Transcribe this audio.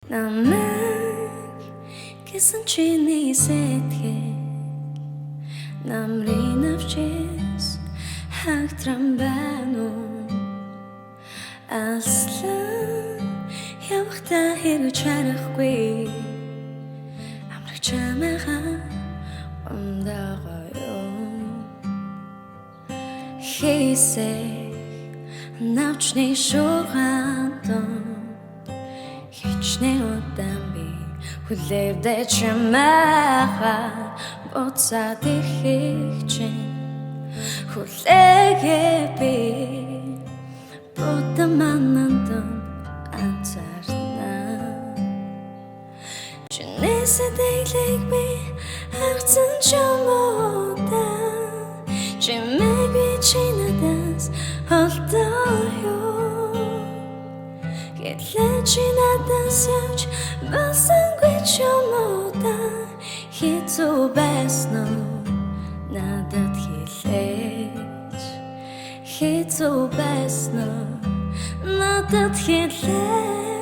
Намайг гэсэн чиний сэтгэл намрын авчис хагтран байна уу Аслан явахта хэрэг чарахгүй амрах чамайгаа умдагаю хийсэй навчны шугантон хичнээн удаан би хүлээвдэй чамайгаа буцаад ирэх чинь хүлээгээ би будаманандон анзаарна чинээсээ дэйлэг би харцсан чамуудаа чимээг би чинадаас олдоё гэтлээ чинадаас явж басангүй чамуудаа хэцүү байсан уу надад хэлээч хэцүү байсан уу надад хэлээч